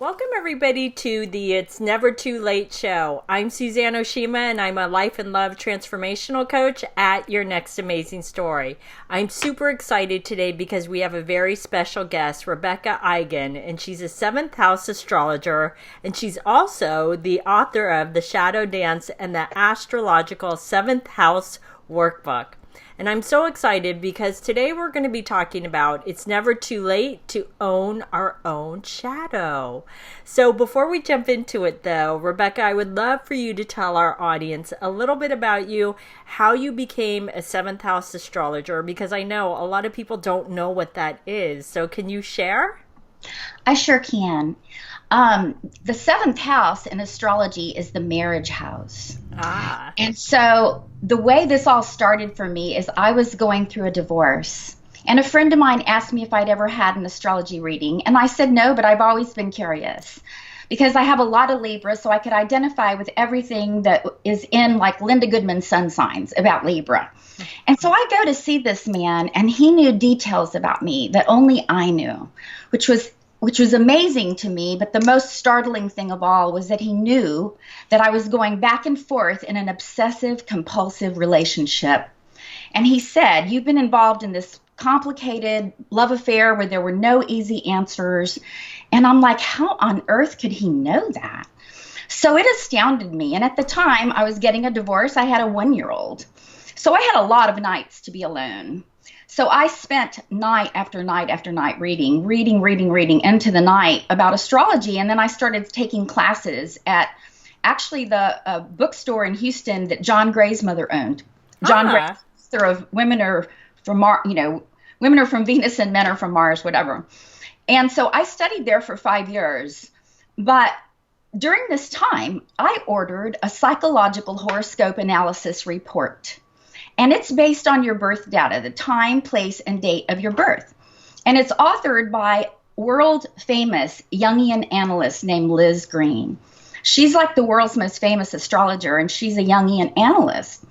Welcome everybody to the It's Never Too Late show. I'm Suzanne Oshima and I'm a life and love transformational coach at Your Next Amazing Story. I'm super excited today because we have a very special guest, Rebeca Eigen, and she's a 7th house astrologer, and she's also the author of The Shadow Dance and the Astrological 7th House Workbook. And I'm so excited because today we're going to be talking about it's never too late to own our own shadow. So before we jump into it though, Rebecca, I would love for you to tell our audience a little bit about you, how you became a 7th house astrologer, because I know a lot of people don't know what that is. So can you share? I sure can. The 7th house in astrology is the marriage house. And so the way this all started for me is I was going through a divorce. And a friend of mine asked me if I'd ever had an astrology reading. And I said no, but I've always been curious because I have a lot of Libra, so I could identify with everything that is in like Linda Goodman's sun signs about Libra. And so I go to see this man, and he knew details about me that only I knew, which was amazing to me. But the most startling thing of all was that he knew that I was going back and forth in an obsessive compulsive relationship. And he said, "You've been involved in this complicated love affair where there were no easy answers." And I'm like, how on earth could he know that? So it astounded me. And at the time I was getting a divorce. I had a 1-year-old. So I had a lot of nights to be alone. So I spent night after night after night reading into the night about astrology. And then I started taking classes at actually the bookstore in Houston that John Gray's mother owned. John Gray's author of Women Are from Women Are from Venus and Men Are from Mars, whatever. And so I studied there for 5 years. But during this time, I ordered a psychological horoscope analysis report. And it's based on your birth data, the time, place, and date of your birth. And it's authored by world famous Jungian analyst named Liz Green. She's like the world's most famous astrologer, and she's a Jungian analyst.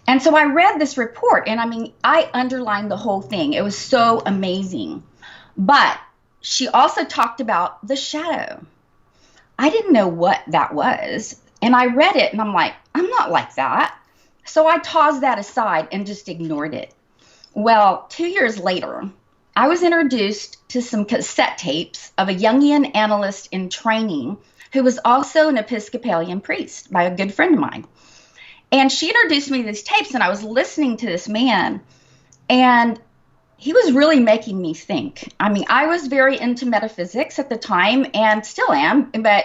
And so I read this report, and I mean, I underlined the whole thing. It was so amazing. But she also talked about the shadow. I didn't know what that was. And I read it, and I'm like, I'm not like that. So I tossed that aside and just ignored it. Well, 2 years later, I was introduced to some cassette tapes of a Jungian analyst in training who was also an Episcopalian priest by a good friend of mine. And she introduced me to these tapes, and I was listening to this man, and he was really making me think. I mean, I was very into metaphysics at the time and still am, but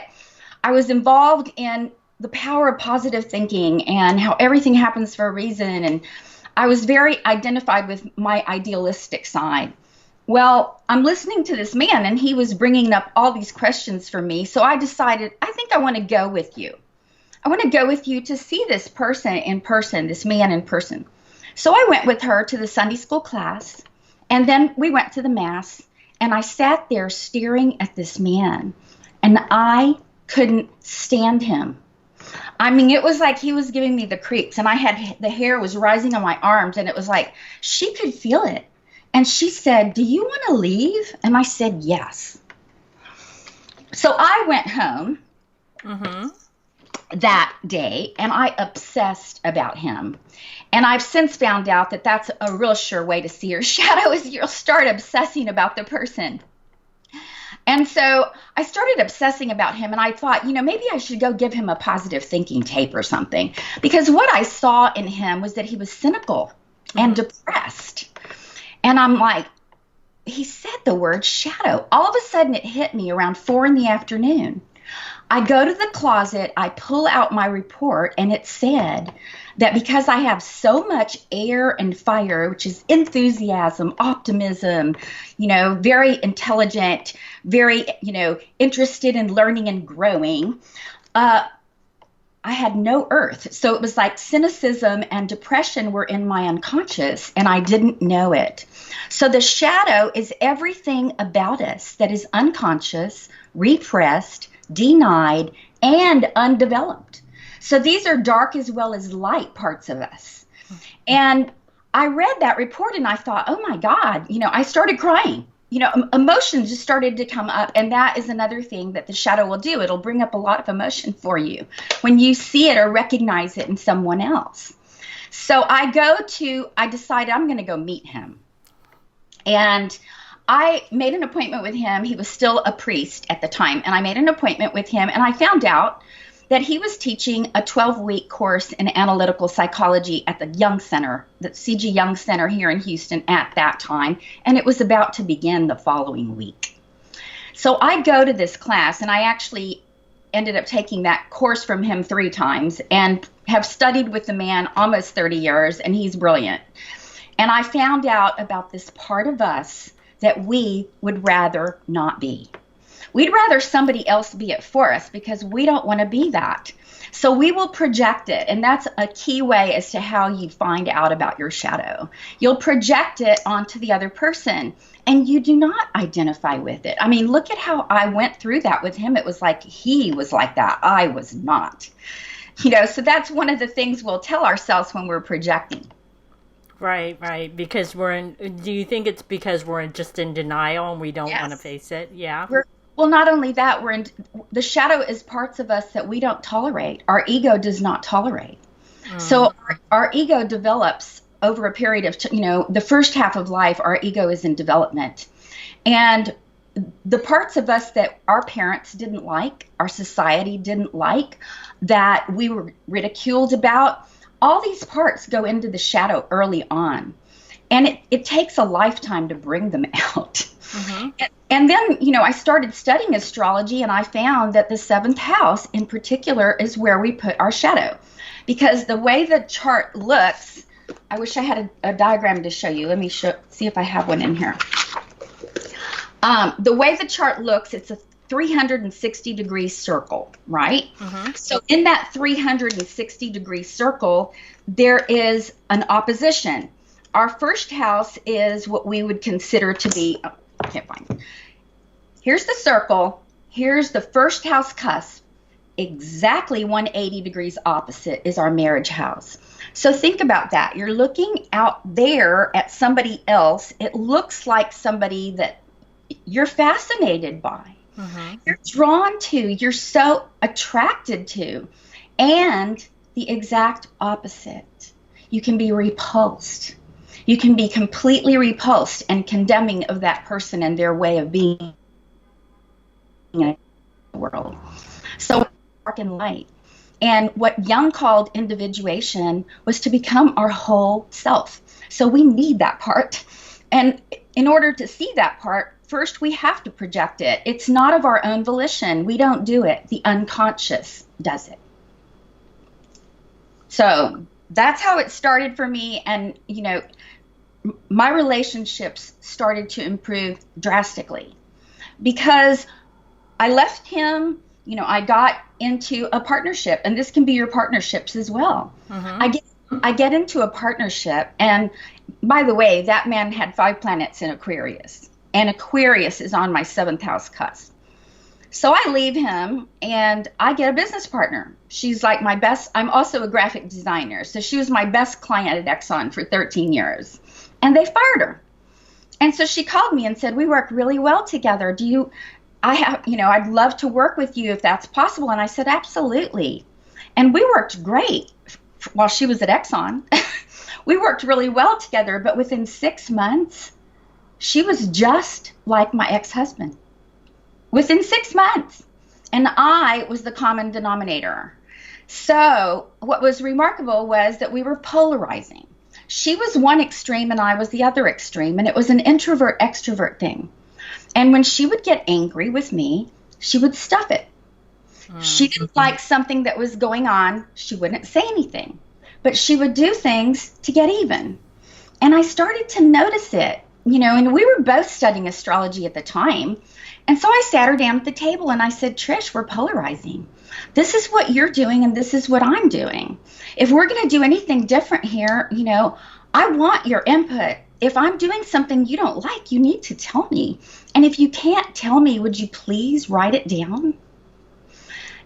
I was involved in the power of positive thinking and how everything happens for a reason. And I was very identified with my idealistic side. Well, I'm listening to this man, and he was bringing up all these questions for me. So I decided, I think I want to go with you. I want to go with you to see this person in person, this man in person. So I went with her to the Sunday school class, and then we went to the mass, and I sat there staring at this man, and I couldn't stand him. I mean, it was like he was giving me the creeps, and the hair was rising on my arms, and it was like she could feel it. And she said, "Do you want to leave?" And I said, "Yes." So I went home that day, and I obsessed about him. And I've since found out that that's a real sure way to see your shadow is you'll start obsessing about the person. And so I started obsessing about him, and I thought, maybe I should go give him a positive thinking tape or something, because what I saw in him was that he was cynical and depressed. And I'm like, he said the word shadow. All of a sudden it hit me around 4 p.m. I go to the closet, I pull out my report, and it said that because I have so much air and fire, which is enthusiasm, optimism, very intelligent, very, interested in learning and growing, I had no earth. So it was like cynicism and depression were in my unconscious, and I didn't know it. So the shadow is everything about us that is unconscious, repressed, denied, and undeveloped. So these are dark as well as light parts of us. And I read that report, and I thought, oh my God, I started crying. emotions just started to come up. And that is another thing that the shadow will do. It'll bring up a lot of emotion for you when you see it or recognize it in someone else. So I decided I'm going to go meet him. And I made an appointment with him. He was still a priest at the time. And I made an appointment with him. And I found out that he was teaching a 12-week course in analytical psychology at the Young Center, the C.G. Young Center here in Houston at that time. And it was about to begin the following week. So I go to this class, and I actually ended up taking that course from him 3 times and have studied with the man almost 30 years, and he's brilliant. And I found out about this part of us that we would rather not be. We'd rather somebody else be it for us because we don't want to be that. So we will project it. And that's a key way as to how you find out about your shadow. You'll project it onto the other person and you do not identify with it. I mean, look at how I went through that with him. It was like he was like that. I was not. So that's one of the things we'll tell ourselves when we're projecting. Right. Because do you think it's because we're just in denial and we don't want to face it? Yeah. Well, not only that, the shadow is parts of us that we don't tolerate. Our ego does not tolerate. So our ego develops over a period of, the first half of life, our ego is in development. And the parts of us that our parents didn't like, our society didn't like, that we were ridiculed about, all these parts go into the shadow early on. And it takes a lifetime to bring them out. Mm-hmm. And then, I started studying astrology, and I found that the 7th house in particular is where we put our shadow. Because the way the chart looks, I wish I had a diagram to show you. Let me see if I have one in here. The way the chart looks, it's a 360-degree circle, right? Mm-hmm. So in that 360-degree circle, there is an opposition. Our first house is what we would consider to be, I can't find it. Here's the circle. Here's the first house cusp. Exactly 180 degrees opposite is our marriage house. So think about that. You're looking out there at somebody else. It looks like somebody that you're fascinated by. Mm-hmm. You're drawn to. You're so attracted to. And the exact opposite. You can be repulsed. You can be completely repulsed and condemning of that person and their way of being in the world. So dark and light. And what Jung called individuation was to become our whole self. So we need that part. And in order to see that part, first we have to project it. It's not of our own volition. We don't do it. The unconscious does it. So that's how it started for me. And, my relationships started to improve drastically because I left him, I got into a partnership, and this can be your partnerships as well. Mm-hmm. I get into a partnership, and by the way, that man had 5 planets in Aquarius, and Aquarius is on my 7th house cusp. So I leave him, and I get a business partner. She's like my best. I'm also a graphic designer, so she was my best client at Exxon for 13 years. And they fired her. And so she called me and said, we work really well together. I'd love to work with you if that's possible. And I said, absolutely. And we worked great while she was at Exxon. We worked really well together. But within 6 months, she was just like my ex-husband. Within 6 months. And I was the common denominator. So what was remarkable was that we were polarizing. She was one extreme and I was the other extreme, and it was an introvert-extrovert thing. And when she would get angry with me, she would stuff it. She didn't like something that was going on. She wouldn't say anything, but she would do things to get even. And I started to notice it, and we were both studying astrology at the time. And so I sat her down at the table and I said, Trish, we're polarizing. This is what you're doing and this is what I'm doing. If we're going to do anything different here, I want your input. If I'm doing something you don't like, you need to tell me. And if you can't tell me, would you please write it down?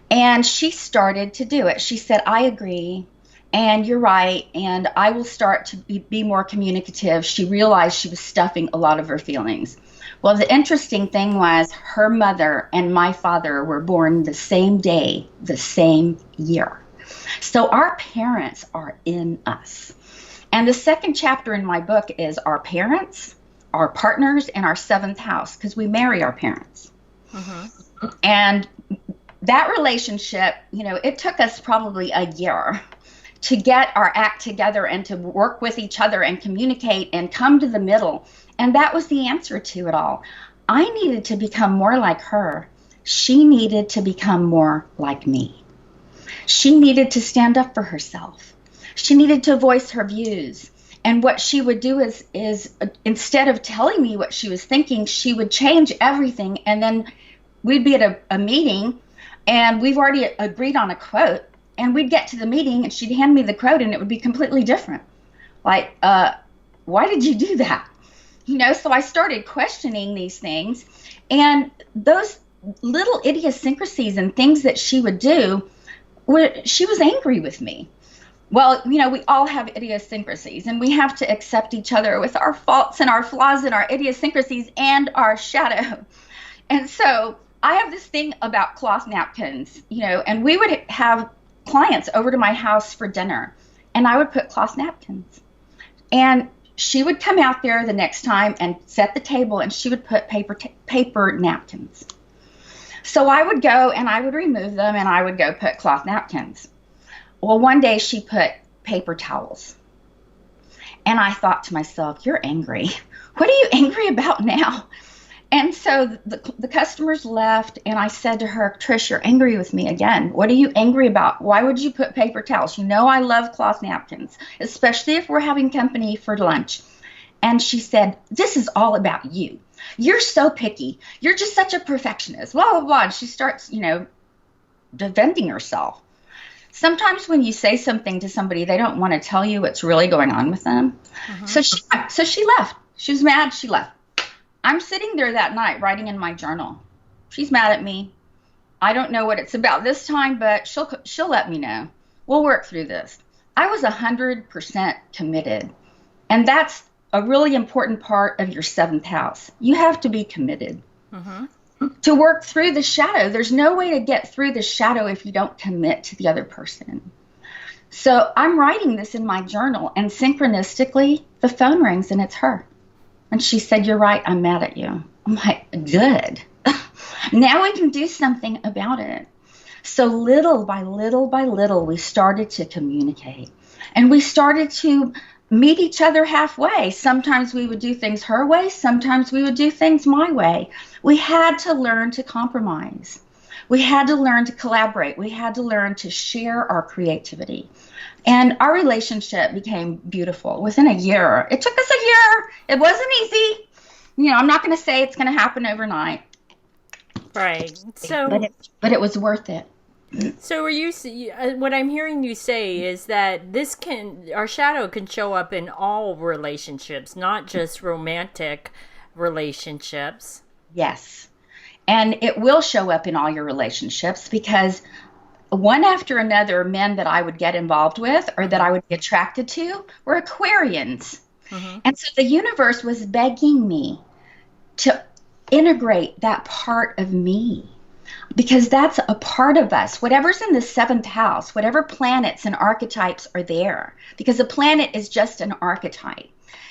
And she started to do it. She said, I agree. And you're right. And I will start to be more communicative. She realized she was stuffing a lot of her feelings. Well, the interesting thing was her mother and my father were born the same day, the same year. So our parents are in us. And the second chapter in my book is our parents, our partners, and our seventh house, because we marry our parents. Mm-hmm. And that relationship, it took us probably a year to get our act together and to work with each other and communicate and come to the middle. And that was the answer to it all. I needed to become more like her. She needed to become more like me. She needed to stand up for herself. She needed to voice her views. And what she would do is instead of telling me what she was thinking, she would change everything. And then we'd be at a meeting and we've already agreed on a quote. And we'd get to the meeting and she'd hand me the quote and it would be completely different. Like, why did you do that? So I started questioning these things. And those little idiosyncrasies and things that she would do, she was angry with me. Well, we all have idiosyncrasies and we have to accept each other with our faults and our flaws and our idiosyncrasies and our shadow. And so I have this thing about cloth napkins, and we would have clients over to my house for dinner and I would put cloth napkins. And she would come out there the next time and set the table and she would put paper napkins. So I would go and I would remove them and I would go put cloth napkins. Well, one day she put paper towels. And I thought to myself, you're angry. What are you angry about now? And so the customers left and I said to her, Trish, you're angry with me again. What are you angry about? Why would you put paper towels? I love cloth napkins, especially if we're having company for lunch. And she said, this is all about you. You're so picky. You're just such a perfectionist, blah, blah, blah. And she starts, defending herself. Sometimes when you say something to somebody, they don't want to tell you what's really going on with them. Uh-huh. So she left. She was mad. She left. I'm sitting there that night writing in my journal. She's mad at me. I don't know what it's about this time, but she'll let me know. We'll work through this. I was 100% committed. And that's a really important part of your seventh house. You have to be committed. Uh-huh. To work through the shadow. There's no way to get through the shadow if you don't commit to the other person. So I'm writing this in my journal, and synchronistically, the phone rings and it's her. And she said, you're right, I'm mad at you. I'm like, good. Now we can do something about it. So little by little by little, we started to communicate. And we started to meet each other halfway. Sometimes we would do things her way. Sometimes we would do things my way. We had to learn to compromise. We had to learn to collaborate. We had to learn to share our creativity. And our relationship became beautiful within a year. It took us a year. It wasn't easy. I'm not going to say it's going to happen overnight. Right. So, but it was worth it. So what I'm hearing you say is that our shadow can show up in all relationships, not just romantic relationships. Yes. And it will show up in all your relationships because one after another, men that I would get involved with or that I would be attracted to were Aquarians. Mm-hmm. And so the universe was begging me to integrate that part of me because that's a part of us. Whatever's in the seventh house, whatever planets and archetypes are there, because a planet is just an archetype.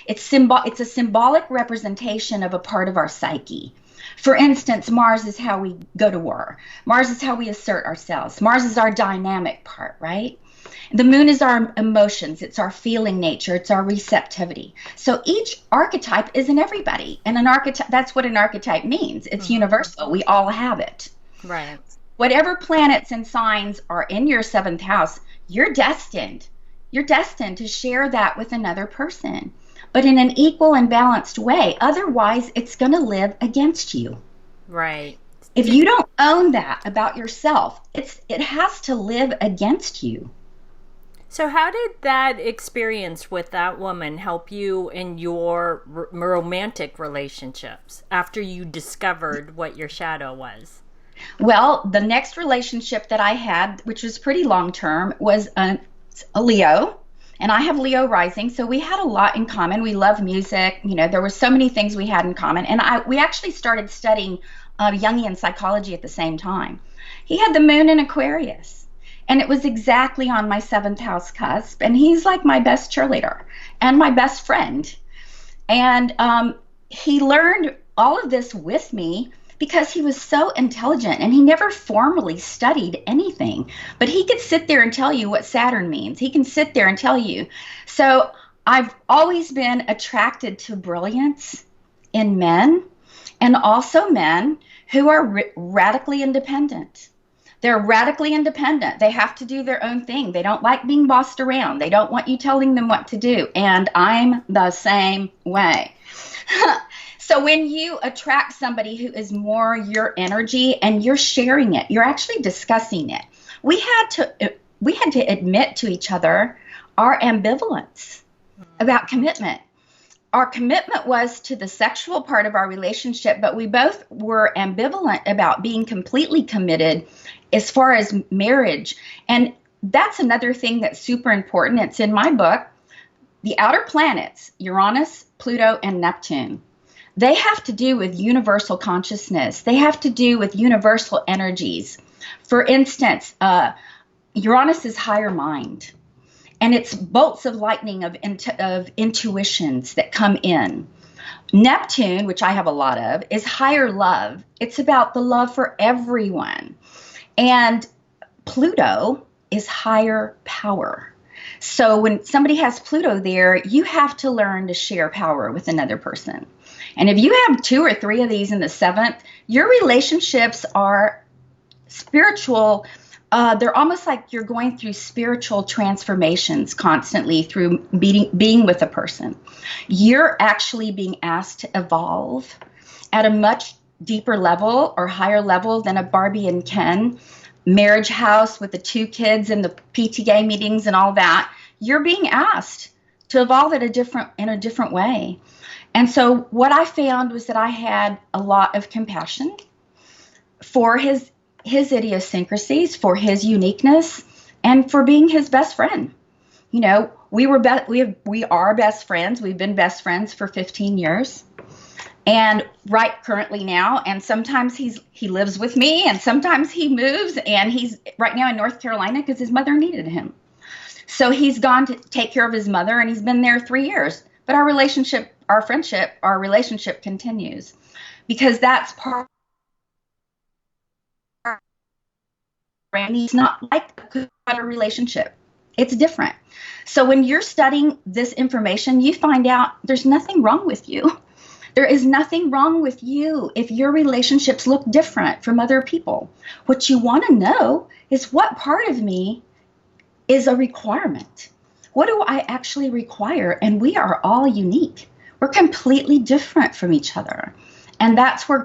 It's a symbolic representation of a part of our psyche. For instance, Mars is how we go to war. Mars is how we assert ourselves. Mars is our dynamic part, right? The moon is our emotions. It's our feeling nature. It's our receptivity. So each archetype is in everybody. And that's what an archetype means. It's universal. We all have it. Right. Whatever planets and signs are in your seventh house, you're destined. You're destined to share that with another person, but in an equal and balanced way. Otherwise, it's going to live against you. Right. If you don't own that about yourself, it has to live against you. So how did that experience with that woman help you in your romantic relationships after you discovered what your shadow was? Well, the next relationship that I had, which was pretty long term, was a Leo. and I have Leo rising, so we had a lot in common. We love music. There were so many things we had in common, and we actually started studying Jungian psychology at the same time. He had the moon in Aquarius, and it was exactly on my seventh house cusp, and he's like my best cheerleader and my best friend. And he learned all of this with me because he was so intelligent, and he never formally studied anything, but he could sit there and tell you what Saturn means. He can sit there and tell you. So I've always been attracted to brilliance in men, and also men who are radically independent. They're radically independent. They have to do their own thing. They don't like being bossed around. They don't want you telling them what to do. And I'm the same way. So when you attract somebody who is more your energy and you're sharing it, you're actually discussing it. We had to admit to each other our ambivalence about commitment. Our commitment was to the sexual part of our relationship, but we both were ambivalent about being completely committed as far as marriage. And that's another thing that's super important. It's in my book. The outer planets, Uranus, Pluto, and Neptune, they have to do with universal consciousness. They have to do with universal energies. For instance, Uranus is higher mind, and it's bolts of lightning of intuitions that come in. Neptune, which I have a lot of, is higher love. It's about the love for everyone. And Pluto is higher power. So when somebody has Pluto there, you have to learn to share power with another person. And if you have 2 or 3 of these in the seventh, your relationships are spiritual. They're almost like you're going through spiritual transformations constantly through being with a person. You're actually being asked to evolve at a much deeper level or higher level than a Barbie and Ken marriage house with the 2 kids and the PTA meetings and all that. You're being asked to evolve in a different way. And so what I found was that I had a lot of compassion for his idiosyncrasies, for his uniqueness, and for being his best friend. We are best friends. We've been best friends for 15 years. And currently now, and sometimes he lives with me, and sometimes he moves, and he's right now in North Carolina because his mother needed him. So he's gone to take care of his mother, and he's been there 3 years. But our relationship continues, because that's part of it's not like a relationship. It's different. So when you're studying this information, you find out there's nothing wrong with you. There is nothing wrong with you if your relationships look different from other people. What you want to know is what part of me is a requirement. What do I actually require? And we are all unique. We're completely different from each other. And that's where,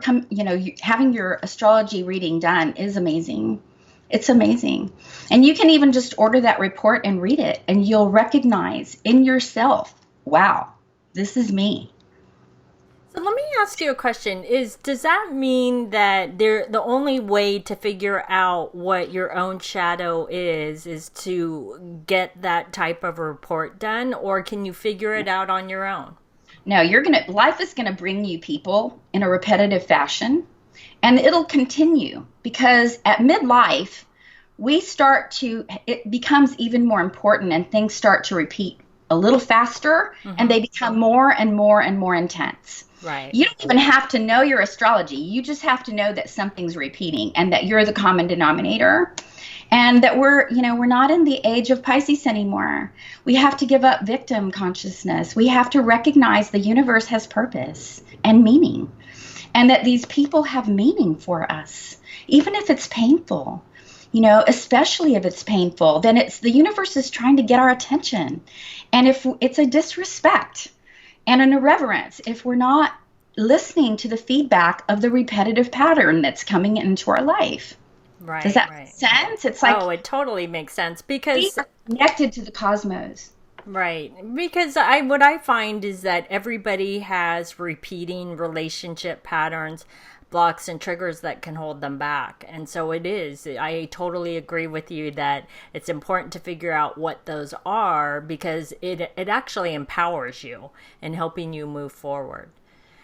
having your astrology reading done is amazing. It's amazing. And you can even just order that report and read it, and you'll recognize in yourself, wow, this is me. So let me ask you a question. Does that mean that the only way to figure out what your own shadow is to get that type of report done, or can you figure it out on your own? No, life is gonna bring you people in a repetitive fashion, and it'll continue because at midlife, it becomes even more important, and things start to repeat a little faster, and they become more and more and more intense. Right. You don't even have to know your astrology. You just have to know that something's repeating and that you're the common denominator, and that we're not in the age of Pisces anymore. We have to give up victim consciousness. We have to recognize the universe has purpose and meaning, and that these people have meaning for us, even if it's painful. Especially if it's painful, then the universe is trying to get our attention. And if it's a disrespect and an irreverence, if we're not listening to the feedback of the repetitive pattern that's coming into our life. Right. Does that make sense? It's like, it totally makes sense, because we are connected to the cosmos. Right. Because what I find is that everybody has repeating relationship patterns, blocks and triggers that can hold them back. And so it is. I totally agree with you that it's important to figure out what those are, because it actually empowers you in helping you move forward.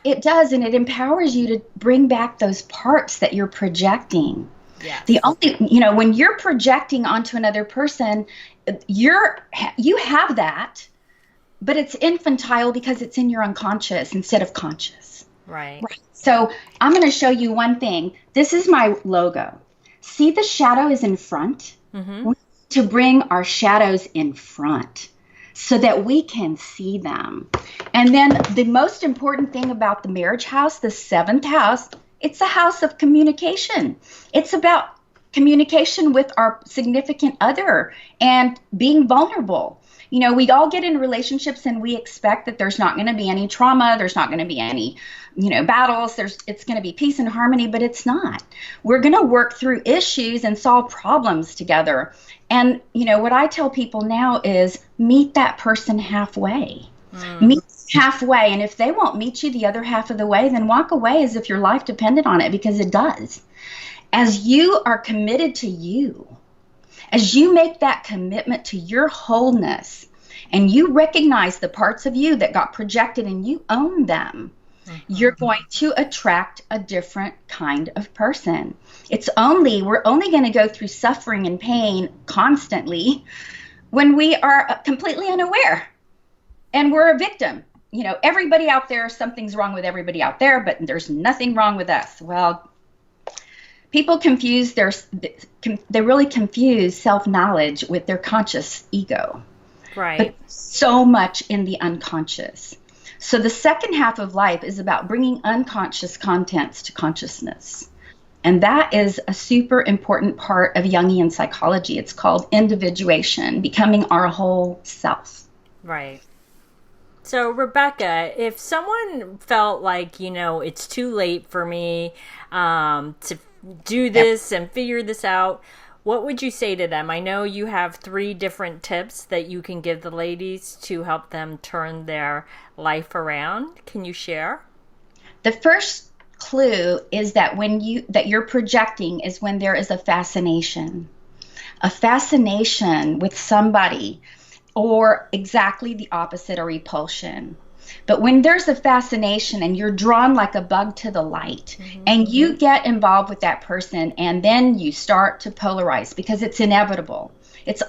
It does, and it empowers you to bring back those parts that you're projecting. Yes. The only, when you're projecting onto another person, you have that, but it's infantile because it's in your unconscious instead of conscious. Right. So I'm going to show you one thing. This is my logo. See, the shadow is in front. Mm-hmm. We need to bring our shadows in front so that we can see them. And then the most important thing about the marriage house, the 7th house, it's a house of communication. It's about communication with our significant other and being vulnerable. We all get in relationships and we expect that there's not going to be any trauma, there's not going to be any, battles, it's going to be peace and harmony, but it's not. We're going to work through issues and solve problems together. And, what I tell people now is meet that person halfway. Meet halfway. And if they won't meet you the other half of the way, then walk away as if your life depended on it, because it does. As you are committed to you, as you make that commitment to your wholeness and you recognize the parts of you that got projected and you own them, you're going to attract a different kind of person. We're only going to go through suffering and pain constantly when we are completely unaware and we're a victim. Everybody out there, something's wrong with everybody out there, but there's nothing wrong with us. Well, people they really confuse self-knowledge with their conscious ego. Right. But so much in the unconscious. So the second half of life is about bringing unconscious contents to consciousness. And that is a super important part of Jungian psychology. It's called individuation, becoming our whole self. Right. So, Rebecca, if someone felt like, it's too late for me to do this and figure this out, what would you say to them? I know you have 3 different tips that you can give the ladies to help them turn their life around. Can you share? The first clue is that that you're projecting is when there is a fascination with somebody, or exactly the opposite, or repulsion. But when there's a fascination and you're drawn like a bug to the light, and you get involved with that person, and then you start to polarize because it's inevitable. It's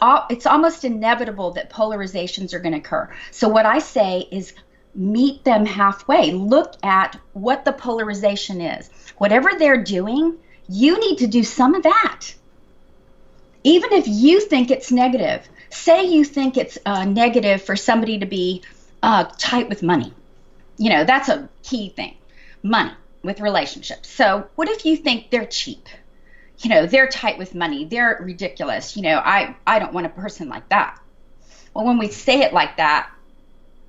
almost inevitable that polarizations are going to occur. So what I say is meet them halfway. Look at what the polarization is. Whatever they're doing, you need to do some of that. Even if you think it's negative. Say you think it's negative for somebody to be tight with money. That's a key thing. Money with relationships. So what if you think they're cheap? They're tight with money. They're ridiculous. I don't want a person like that. Well, when we say it like that,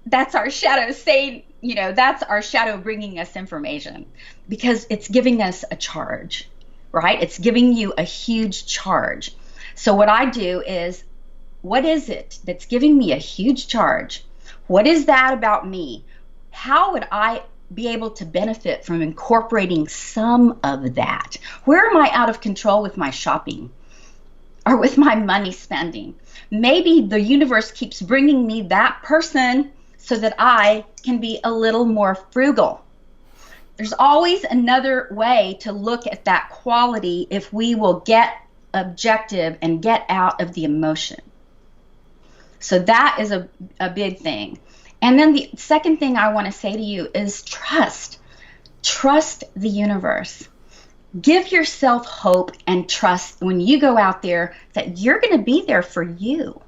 that's our shadow saying, that's our shadow bringing us information, because it's giving us a charge, right? It's giving you a huge charge. So what I do is, what is it that's giving me a huge charge? What is that about me? How would I be able to benefit from incorporating some of that? Where am I out of control with my shopping or with my money spending? Maybe the universe keeps bringing me that person so that I can be a little more frugal. There's always another way to look at that quality if we will get objective and get out of the emotion. So that is a big thing. And then the second thing I want to say to you is trust. Trust the universe. Give yourself hope and trust when you go out there that you're going to be there for you.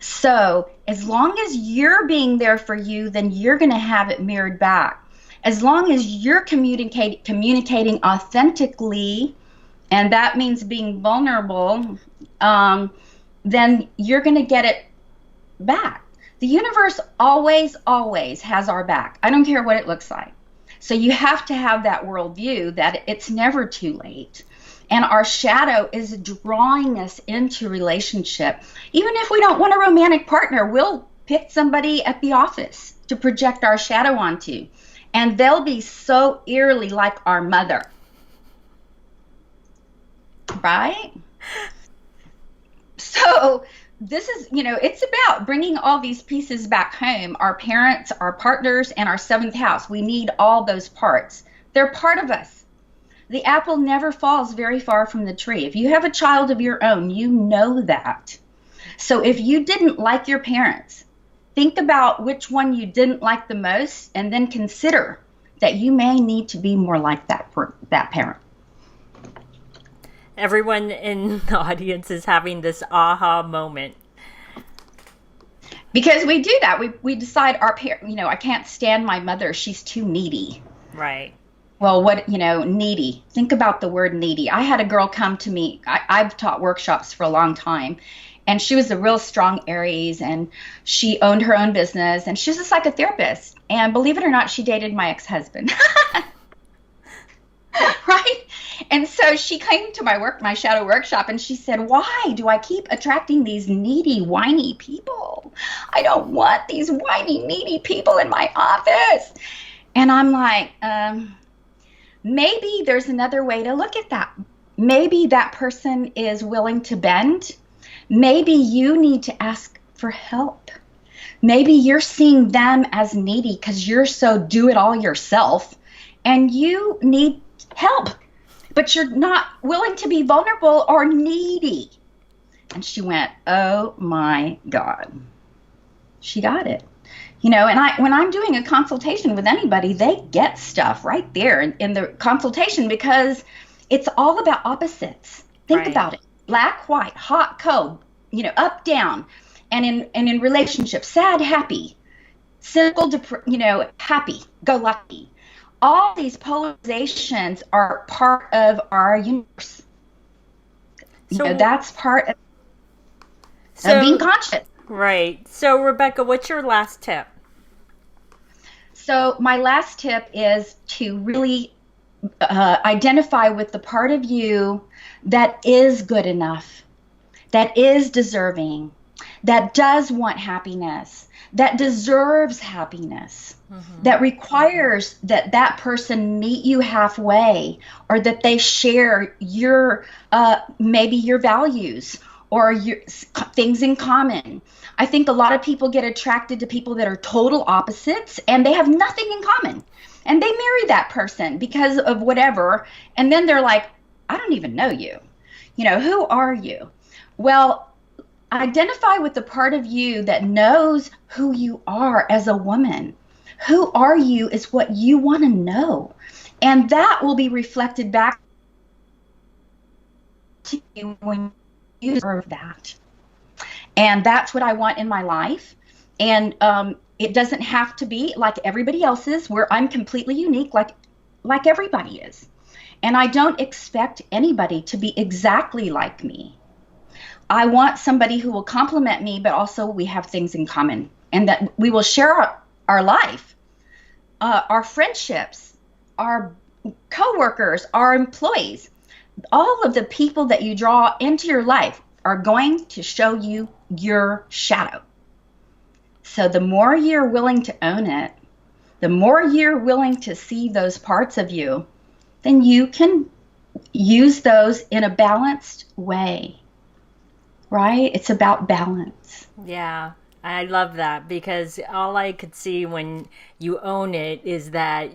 So as long as you're being there for you, then you're going to have it mirrored back. As long as you're communicating authentically, and that means being vulnerable, then you're going to get it back. The universe always, always has our back. I don't care what it looks like. So you have to have that worldview that it's never too late. And our shadow is drawing us into relationship. Even if we don't want a romantic partner, we'll pick somebody at the office to project our shadow onto. And they'll be so eerily like our mother. right? So this is, it's about bringing all these pieces back home. Our parents, our partners, and our seventh house. We need all those parts. They're part of us. The apple never falls very far from the tree. If you have a child of your own, you know that. So if you didn't like your parents, think about which one you didn't like the most, and then consider that you may need to be more like that parent. Everyone in the audience is having this aha moment. Because we do that. We decide our parent, I can't stand my mother. She's too needy. Right. Well, needy. Think about the word needy. I had a girl come to me. I've taught workshops for a long time. And she was a real strong Aries, and she owned her own business, and she was a psychotherapist. And believe it or not, she dated my ex-husband. Right? And so she came to my shadow workshop, and she said, why do I keep attracting these needy, whiny people? I don't want these whiny, needy people in my office. And I'm like, maybe there's another way to look at that. Maybe that person is willing to bend. Maybe you need to ask for help. Maybe you're seeing them as needy because you're so do it all yourself and you need help, but you're not willing to be vulnerable or needy. And she went, oh my God. She got it. And when I'm doing a consultation with anybody, they get stuff right there in the consultation because it's all about opposites. Think about it. Black, white, hot, cold, up, down, and in relationships, sad, happy, simple, happy, go lucky. All these polarizations are part of our universe. So, that's part of being conscious. Right. So, Rebecca, what's your last tip? So, my last tip is to really identify with the part of you that is good enough, that is deserving, that does want happiness, that deserves happiness, that requires that person meet you halfway, or that they share your maybe your values or your things in common. I think a lot of people get attracted to people that are total opposites and they have nothing in common. And they marry that person because of whatever. And then they're like, I don't even know you. Who are you? Well, identify with the part of you that knows who you are as a woman. Who are you is what you want to know. And that will be reflected back to you when you deserve that. And that's what I want in my life. And it doesn't have to be like everybody else's, where I'm completely unique, like everybody is. And I don't expect anybody to be exactly like me. I want somebody who will complement me, but also we have things in common, and that we will share our life, our friendships, our coworkers, our employees. All of the people that you draw into your life are going to show you your shadow. So the more you're willing to own it, the more you're willing to see those parts of you, then you can use those in a balanced way, right? It's about balance. Yeah, I love that, because all I could see when you own it is that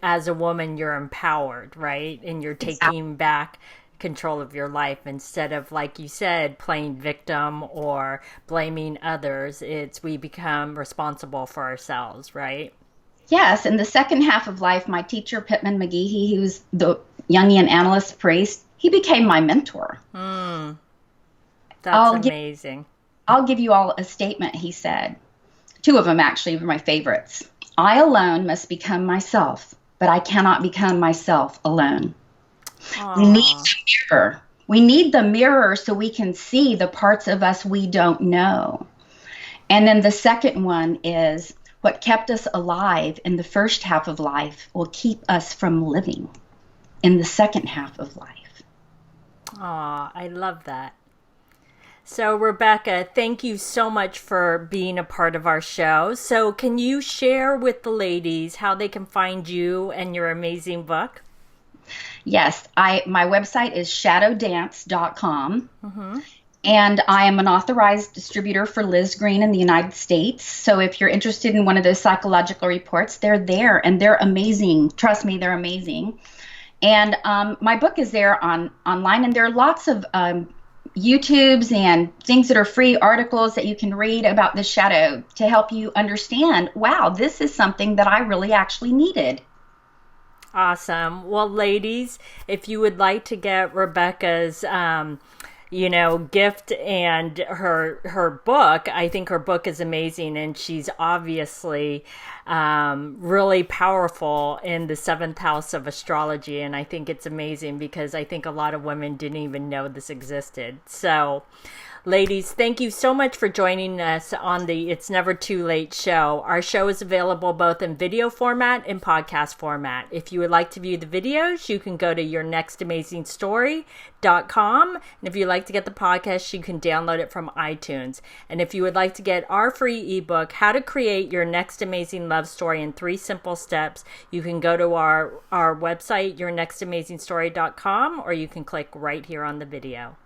as a woman, you're empowered, right? And you're taking back control of your life instead of, like you said, playing victim or blaming others. We become responsible for ourselves, right? Yes. In the second half of life, my teacher, Pittman McGehee, he was the Jungian analyst priest, he became my mentor. That's amazing. I'll give you all a statement he said. Two of them actually were my favorites. I alone must become myself, but I cannot become myself alone. Aww. We need the mirror. We need the mirror so we can see the parts of us we don't know. And then the second one is, what kept us alive in the first half of life will keep us from living in the second half of life. Aw, I love that. So, Rebecca, thank you so much for being a part of our show. So can you share with the ladies how they can find you and your amazing book? Yes, my website is shadowdance.com. Mm-hmm. And I am an authorized distributor for Liz Green in the United States. So if you're interested in one of those psychological reports, they're there and they're amazing. Trust me, they're amazing. And my book is there online, and there are lots of YouTubes and things that are free articles that you can read about the shadow to help you understand, wow, this is something that I really actually needed. Awesome. Well, ladies, if you would like to get Rebecca's gift and her book, I think her book is amazing, and she's obviously really powerful in the seventh house of astrology, and I think it's amazing because I think a lot of women didn't even know this existed. So ladies, thank you so much for joining us on the It's Never Too Late show. Our show is available both in video format and podcast format. If you would like to view the videos, you can go to yournextamazingstory.com. And if you'd like to get the podcast, you can download it from iTunes. And if you would like to get our free ebook, How to Create Your Next Amazing Love Story in 3 Simple Steps, you can go to our website, yournextamazingstory.com, or you can click right here on the video.